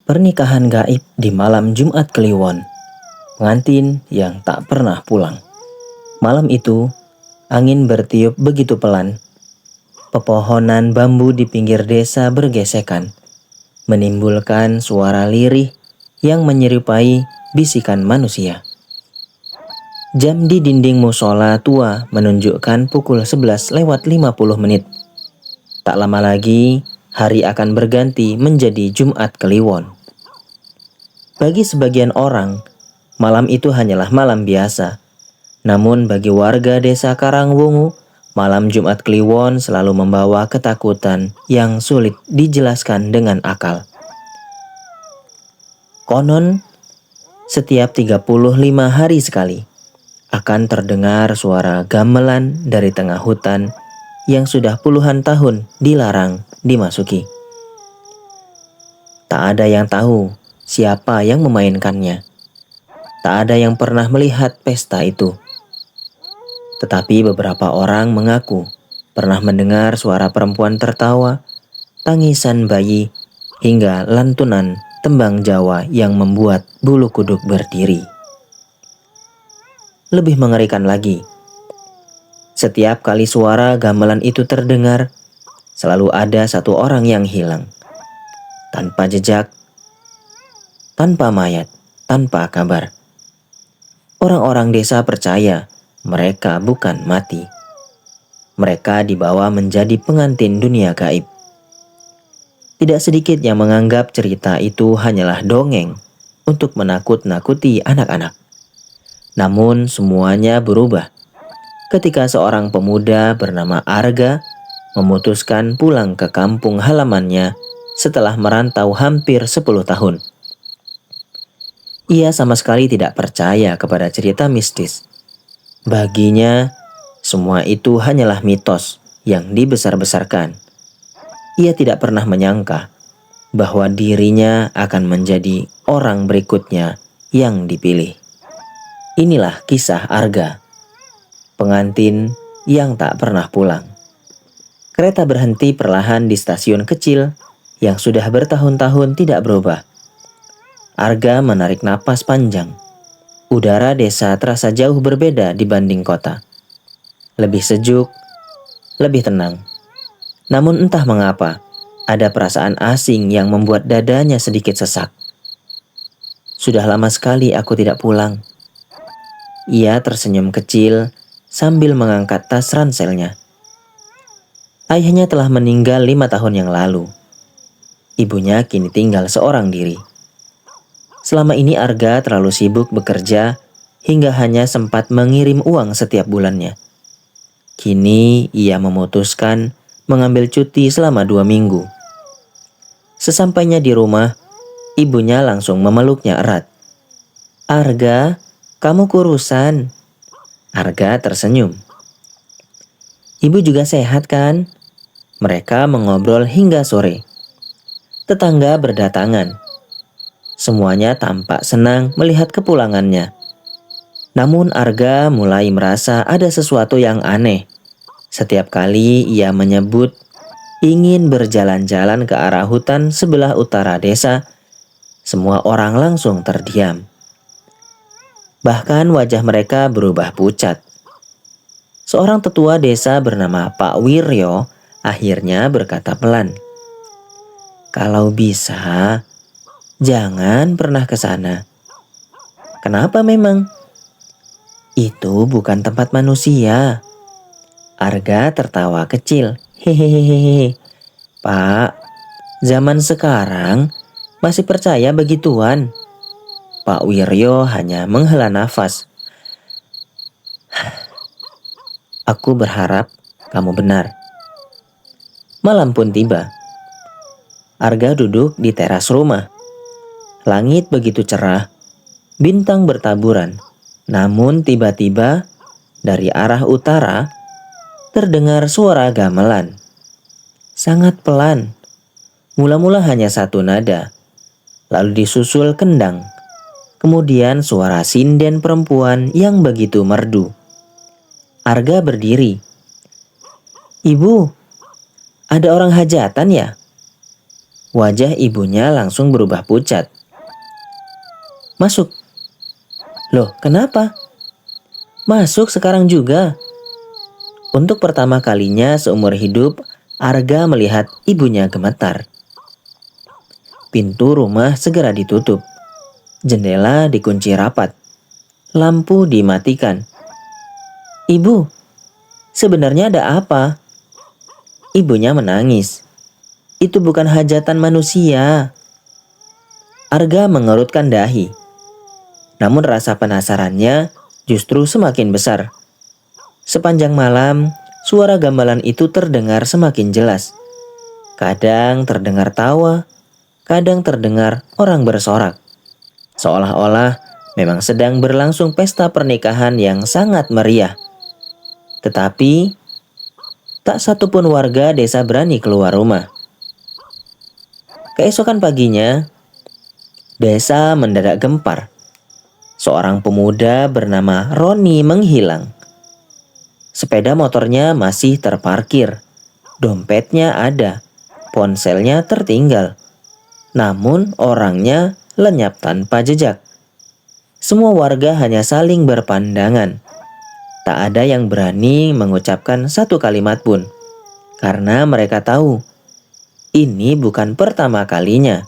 Pernikahan gaib di malam Jumat Kliwon. Pengantin yang tak pernah pulang. Malam itu, angin bertiup begitu pelan. Pepohonan bambu di pinggir desa bergesekan, menimbulkan suara lirih yang menyerupai bisikan manusia. Jam di dinding musola tua menunjukkan pukul 11:50. Tak lama lagi, hari akan berganti menjadi Jumat Kliwon. Bagi sebagian orang, malam itu hanyalah malam biasa. Namun bagi warga desa Karangwungu, malam Jumat Kliwon selalu membawa ketakutan yang sulit dijelaskan dengan akal. Konon, setiap 35 hari sekali akan terdengar suara gamelan dari tengah hutan yang sudah puluhan tahun dilarang dimasuki. Tak ada yang tahu siapa yang memainkannya. Tak ada yang pernah melihat pesta itu. Tetapi beberapa orang mengaku pernah mendengar suara perempuan tertawa, tangisan bayi, hingga lantunan tembang Jawa yang membuat bulu kuduk berdiri. Lebih mengerikan lagi, setiap kali suara gamelan itu terdengar, selalu ada satu orang yang hilang. Tanpa jejak, tanpa mayat, tanpa kabar. Orang-orang desa percaya mereka bukan mati. Mereka dibawa menjadi pengantin dunia gaib. Tidak sedikit yang menganggap cerita itu hanyalah dongeng untuk menakut-nakuti anak-anak. Namun semuanya berubah ketika seorang pemuda bernama Arga memutuskan pulang ke kampung halamannya setelah merantau hampir 10 tahun. Ia sama sekali tidak percaya kepada cerita mistis. Baginya, semua itu hanyalah mitos yang dibesar-besarkan. Ia tidak pernah menyangka bahwa dirinya akan menjadi orang berikutnya yang dipilih. Inilah kisah Arga, pengantin yang tak pernah pulang. Kereta berhenti perlahan di stasiun kecil yang sudah bertahun-tahun tidak berubah. Arga menarik napas panjang. Udara desa terasa jauh berbeda dibanding kota. Lebih sejuk, lebih tenang. Namun entah mengapa, ada perasaan asing yang membuat dadanya sedikit sesak. Sudah lama sekali aku tidak pulang. Ia tersenyum kecil sambil mengangkat tas ranselnya. Ayahnya telah meninggal 5 tahun yang lalu. Ibunya kini tinggal seorang diri. Selama ini Arga terlalu sibuk bekerja hingga hanya sempat mengirim uang setiap bulannya. Kini ia memutuskan mengambil cuti selama 2 minggu. Sesampainya di rumah, ibunya langsung memeluknya erat. "Arga, kamu kurusan." Arga tersenyum. "Ibu juga sehat kan?" Mereka mengobrol hingga sore. Tetangga berdatangan. Semuanya tampak senang melihat kepulangannya. Namun Arga mulai merasa ada sesuatu yang aneh. Setiap kali ia menyebut ingin berjalan-jalan ke arah hutan sebelah utara desa, semua orang langsung terdiam. Bahkan wajah mereka berubah pucat. Seorang tetua desa bernama Pak Wiryo akhirnya berkata pelan, "Kalau bisa, jangan pernah ke sana." "Kenapa memang?" "Itu bukan tempat manusia." Arga tertawa kecil. "Hehehehe. Pak, zaman sekarang masih percaya begituan?" Pak Wiryo hanya menghela nafas. "Aku berharap kamu benar." Malam pun tiba. Arga duduk di teras rumah. Langit begitu cerah, bintang bertaburan. Namun tiba-tiba dari arah utara terdengar suara gamelan. Sangat pelan. Mula-mula hanya satu nada, lalu disusul kendang. Kemudian suara sinden perempuan yang begitu merdu. Arga berdiri. "Ibu, ada orang hajatan ya?" Wajah ibunya langsung berubah pucat. "Masuk." "Loh, kenapa?" "Masuk sekarang juga." Untuk pertama kalinya seumur hidup, Arga melihat ibunya gemetar. Pintu rumah segera ditutup. Jendela dikunci rapat. Lampu dimatikan. "Ibu, sebenarnya ada apa?" Ibunya menangis. "Itu bukan hajatan manusia." Arga mengerutkan dahi. Namun rasa penasarannya justru semakin besar. Sepanjang malam, suara gamelan itu terdengar semakin jelas. Kadang terdengar tawa, kadang terdengar orang bersorak. Seolah-olah memang sedang berlangsung pesta pernikahan yang sangat meriah. Tetapi, tak satupun warga desa berani keluar rumah. Keesokan paginya, desa mendadak gempar. Seorang pemuda bernama Roni menghilang. Sepeda motornya masih terparkir. Dompetnya ada, ponselnya tertinggal. Namun orangnya lenyap tanpa jejak. Semua warga hanya saling berpandangan. Tak ada yang berani mengucapkan satu kalimat pun. Karena mereka tahu, ini bukan pertama kalinya.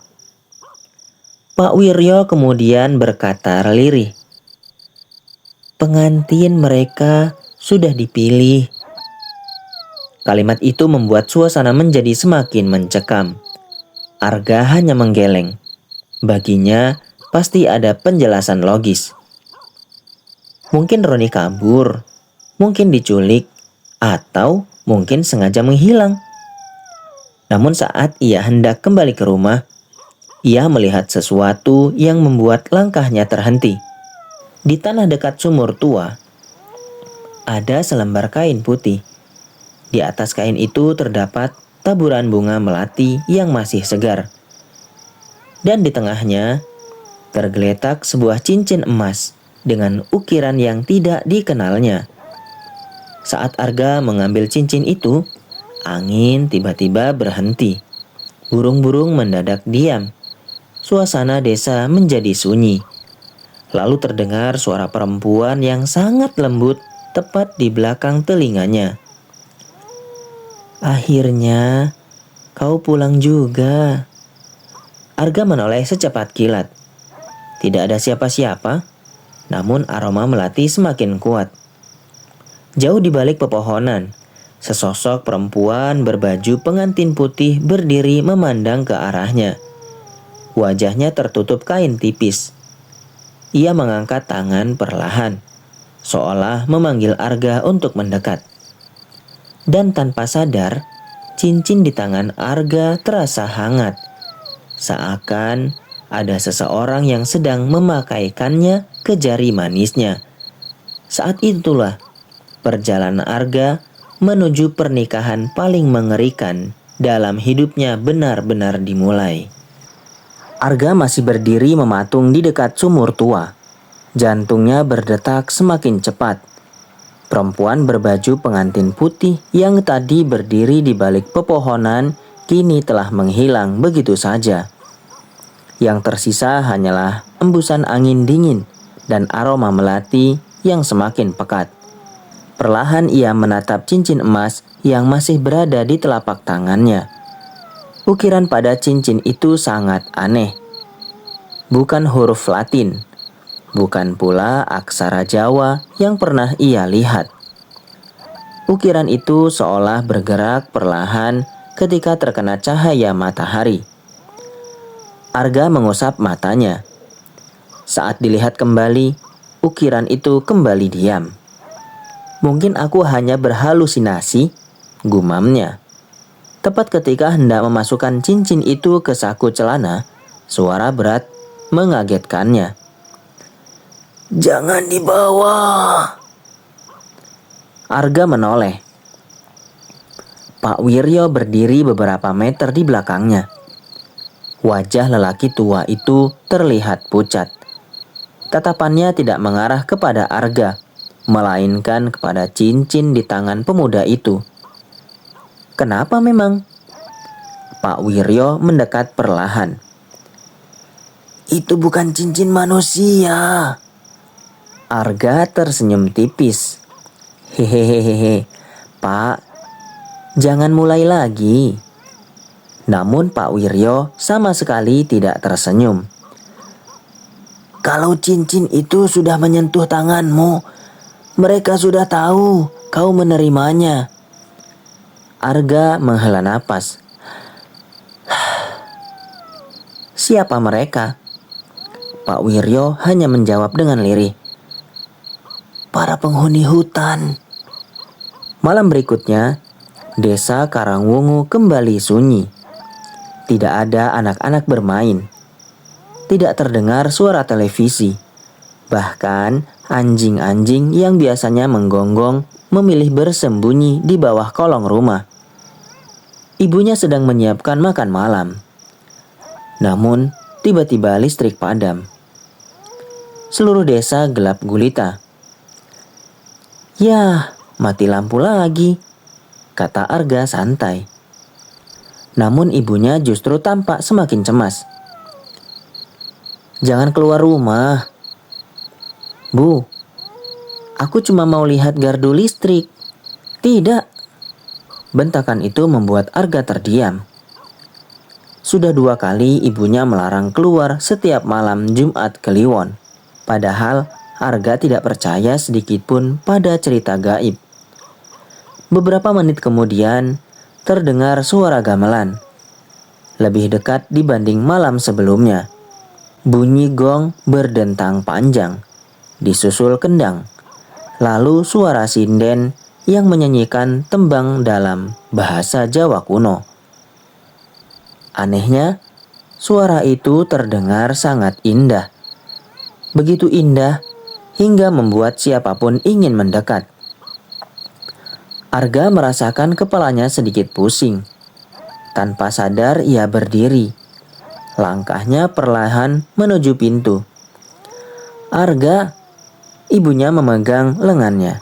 Pak Wiryo kemudian berkata lirih, "Pengantin mereka sudah dipilih." Kalimat itu membuat suasana menjadi semakin mencekam. Arga hanya menggeleng. Baginya pasti ada penjelasan logis. Mungkin Roni kabur, mungkin diculik, atau mungkin sengaja menghilang. Namun saat ia hendak kembali ke rumah, ia melihat sesuatu yang membuat langkahnya terhenti. Di tanah dekat sumur tua, ada selembar kain putih. Di atas kain itu terdapat taburan bunga melati yang masih segar. Dan di tengahnya, tergeletak sebuah cincin emas dengan ukiran yang tidak dikenalnya. Saat Arga mengambil cincin itu, angin tiba-tiba berhenti. Burung-burung mendadak diam. Suasana desa menjadi sunyi. Lalu terdengar suara perempuan yang sangat lembut tepat di belakang telinganya. "Akhirnya kau pulang juga." Arga menoleh secepat kilat. Tidak ada siapa-siapa, namun aroma melati semakin kuat. Jauh di balik pepohonan, sesosok perempuan berbaju pengantin putih berdiri memandang ke arahnya. Wajahnya tertutup kain tipis. Ia mengangkat tangan perlahan, seolah memanggil Arga untuk mendekat. Dan tanpa sadar, cincin di tangan Arga terasa hangat. Seakan ada seseorang yang sedang memakaikannya ke jari manisnya. Saat itulah perjalanan Arga menuju pernikahan paling mengerikan dalam hidupnya benar-benar dimulai. Arga masih berdiri mematung di dekat sumur tua. Jantungnya berdetak semakin cepat. Perempuan berbaju pengantin putih yang tadi berdiri di balik pepohonan kini telah menghilang begitu saja. Yang tersisa hanyalah embusan angin dingin dan aroma melati yang semakin pekat. Perlahan ia menatap cincin emas yang masih berada di telapak tangannya. Ukiran pada cincin itu sangat aneh. Bukan huruf Latin, bukan pula aksara Jawa yang pernah ia lihat. Ukiran itu seolah bergerak perlahan ketika terkena cahaya matahari. Arga mengusap matanya. Saat dilihat kembali, ukiran itu kembali diam. "Mungkin aku hanya berhalusinasi," gumamnya. Tepat ketika hendak memasukkan cincin itu ke saku celana, suara berat mengagetkannya. "Jangan dibawa." Arga menoleh. Pak Wiryo berdiri beberapa meter di belakangnya. Wajah lelaki tua itu terlihat pucat. Tatapannya tidak mengarah kepada Arga, melainkan kepada cincin di tangan pemuda itu. Kenapa memang? Pak Wiryo mendekat perlahan. "Itu bukan cincin manusia." Arga tersenyum tipis. "Hehehehe, Pak, jangan mulai lagi." Namun Pak Wiryo sama sekali tidak tersenyum. "Kalau cincin itu sudah menyentuh tanganmu, mereka sudah tahu kau menerimanya." Arga menghela napas. "Siapa mereka?" Pak Wiryo hanya menjawab dengan lirih. "Para penghuni hutan." Malam berikutnya, desa Karangwungu kembali sunyi. Tidak ada anak-anak bermain. Tidak terdengar suara televisi. Bahkan anjing-anjing yang biasanya menggonggong memilih bersembunyi di bawah kolong rumah. Ibunya sedang menyiapkan makan malam. Namun, tiba-tiba listrik padam. Seluruh desa gelap gulita. "Yah, mati lampu lagi," kata Arga santai. Namun ibunya justru tampak semakin cemas. "Jangan keluar rumah." "Bu, aku cuma mau lihat gardu listrik." "Tidak." Bentakan itu membuat Arga terdiam. Sudah 2 kali ibunya melarang keluar setiap malam Jumat Kliwon. Padahal Arga tidak percaya sedikitpun pada cerita gaib. Beberapa menit kemudian, terdengar suara gamelan. Lebih dekat dibanding malam sebelumnya. Bunyi gong berdentang panjang, disusul kendang. Lalu suara sinden yang menyanyikan tembang dalam bahasa Jawa kuno. Anehnya, suara itu terdengar sangat indah. Begitu indah hingga membuat siapapun ingin mendekat. Arga merasakan kepalanya sedikit pusing. Tanpa sadar ia berdiri. Langkahnya perlahan menuju pintu. "Arga," ibunya memegang lengannya.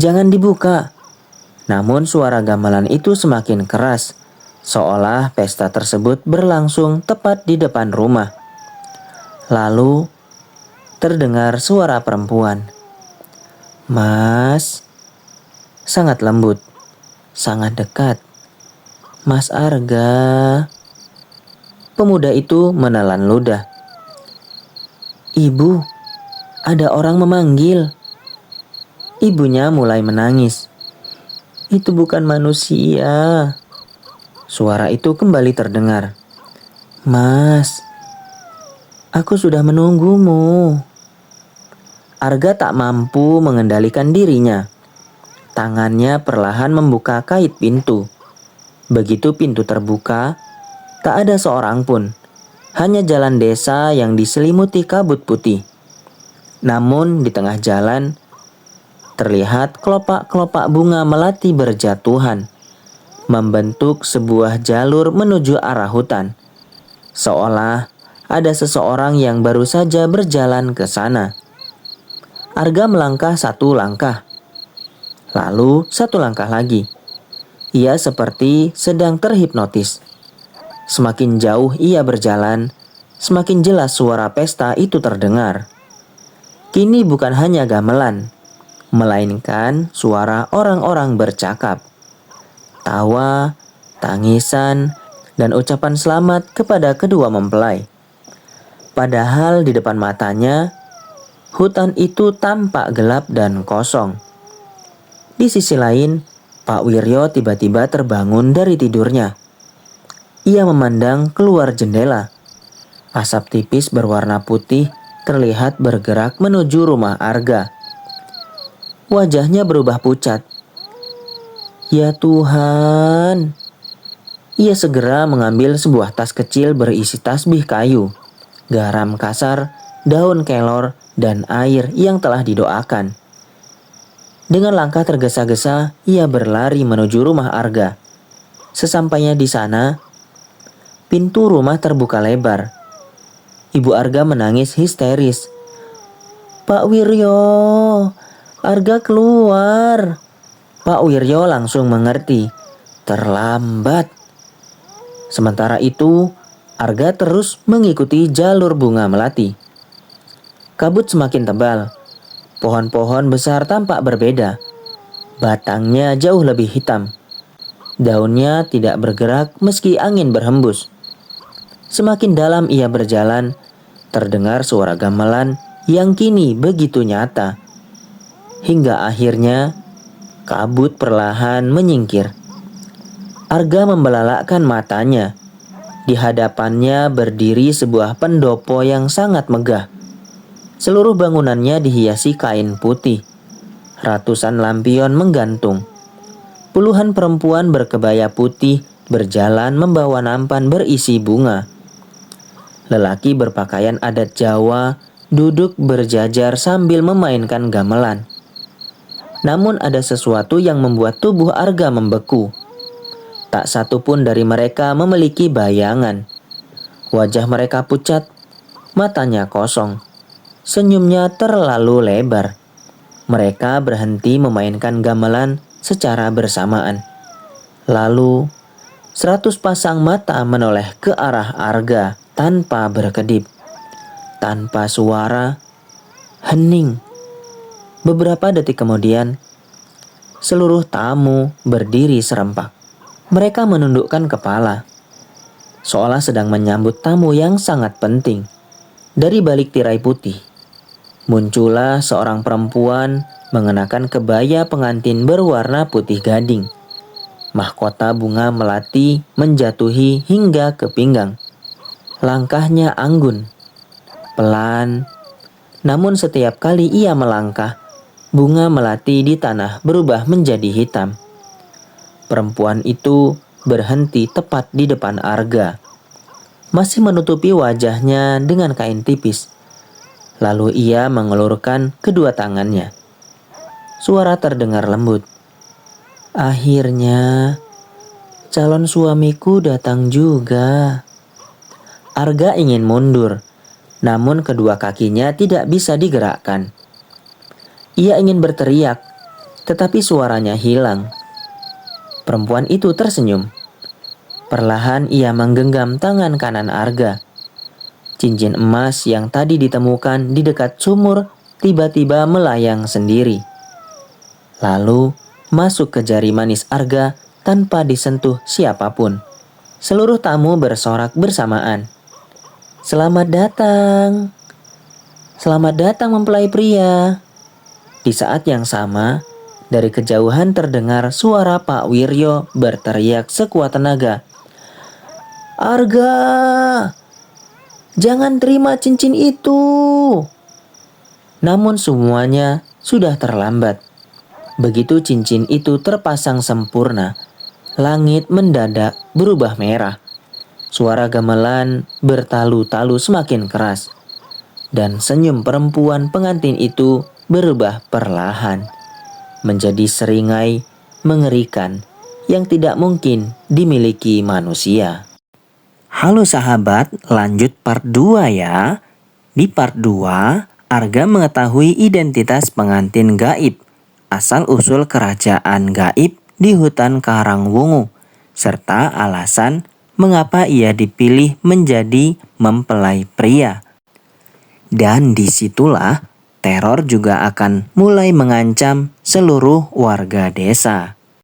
"Jangan dibuka." Namun suara gamelan itu semakin keras, seolah pesta tersebut berlangsung tepat di depan rumah. Lalu terdengar suara perempuan. "Mas," sangat lembut, sangat dekat. "Mas Arga." Pemuda itu menelan ludah. "Ibu, ada orang memanggil." Ibunya mulai menangis. "Itu bukan manusia." Suara itu kembali terdengar. "Mas, aku sudah menunggumu." Arga tak mampu mengendalikan dirinya. Tangannya perlahan membuka kait pintu. Begitu pintu terbuka, tak ada seorang pun. Hanya jalan desa yang diselimuti kabut putih. Namun di tengah jalan, terlihat kelopak-kelopak bunga melati berjatuhan, membentuk sebuah jalur menuju arah hutan. Seolah ada seseorang yang baru saja berjalan ke sana. Arga melangkah 1 langkah. Lalu 1 langkah lagi. Ia seperti sedang terhipnotis. Semakin jauh ia berjalan, semakin jelas suara pesta itu terdengar. Kini bukan hanya gamelan, melainkan suara orang-orang bercakap. Tawa, tangisan, dan ucapan selamat kepada kedua mempelai. Padahal di depan matanya, hutan itu tampak gelap dan kosong. Di sisi lain, Pak Wiryo tiba-tiba terbangun dari tidurnya. Ia memandang keluar jendela. Asap tipis berwarna putih terlihat bergerak menuju rumah Arga. Wajahnya berubah pucat. "Ya Tuhan." Ia segera mengambil sebuah tas kecil berisi tasbih kayu, garam kasar, daun kelor, dan air yang telah didoakan. Dengan langkah tergesa-gesa, ia berlari menuju rumah Arga. Sesampainya di sana, pintu rumah terbuka lebar. Ibu Arga menangis histeris. "Pak Wiryo, Arga keluar." Pak Wiryo langsung mengerti. Terlambat. Sementara itu, Arga terus mengikuti jalur bunga melati. Kabut semakin tebal. Pohon-pohon besar tampak berbeda. Batangnya jauh lebih hitam. Daunnya tidak bergerak meski angin berhembus. Semakin dalam ia berjalan, terdengar suara gamelan yang kini begitu nyata. Hingga akhirnya, kabut perlahan menyingkir. Arga membelalakkan matanya. Di hadapannya berdiri sebuah pendopo yang sangat megah. Seluruh bangunannya dihiasi kain putih. Ratusan lampion menggantung. Puluhan perempuan berkebaya putih berjalan membawa nampan berisi bunga. Lelaki berpakaian adat Jawa duduk berjajar sambil memainkan gamelan. Namun ada sesuatu yang membuat tubuh Arga membeku. Tak satu pun dari mereka memiliki bayangan. Wajah mereka pucat, matanya kosong. Senyumnya terlalu lebar. Mereka berhenti memainkan gamelan secara bersamaan. Lalu, 100 pasang mata menoleh ke arah Arga tanpa berkedip. Tanpa suara, hening. Beberapa detik kemudian, seluruh tamu berdiri serempak. Mereka menundukkan kepala, seolah sedang menyambut tamu yang sangat penting. Dari balik tirai putih, muncullah seorang perempuan mengenakan kebaya pengantin berwarna putih gading. Mahkota bunga melati menjatuhi hingga ke pinggang. Langkahnya anggun, pelan, namun setiap kali ia melangkah, bunga melati di tanah berubah menjadi hitam. Perempuan itu berhenti tepat di depan Arga, masih menutupi wajahnya dengan kain tipis. Lalu ia mengelurkan kedua tangannya. Suara terdengar lembut. "Akhirnya, calon suamiku datang juga." Arga ingin mundur, namun kedua kakinya tidak bisa digerakkan. Ia ingin berteriak, tetapi suaranya hilang. Perempuan itu tersenyum. Perlahan ia menggenggam tangan kanan Arga. Cincin emas yang tadi ditemukan di dekat sumur tiba-tiba melayang sendiri. Lalu masuk ke jari manis Arga tanpa disentuh siapapun. Seluruh tamu bersorak bersamaan. "Selamat datang. Selamat datang mempelai pria." Di saat yang sama, dari kejauhan terdengar suara Pak Wiryo berteriak sekuat tenaga. "Arga, jangan terima cincin itu." Namun semuanya sudah terlambat. Begitu cincin itu terpasang sempurna, langit mendadak berubah merah. Suara gamelan bertalu-talu semakin keras. Dan senyum perempuan pengantin itu berubah perlahan menjadi seringai mengerikan yang tidak mungkin dimiliki manusia. Halo sahabat, lanjut part 2 ya. Di part 2, Arga mengetahui identitas pengantin gaib, asal-usul kerajaan gaib di hutan Karangwungu, serta alasan mengapa ia dipilih menjadi mempelai pria. Dan disitulah teror juga akan mulai mengancam seluruh warga desa.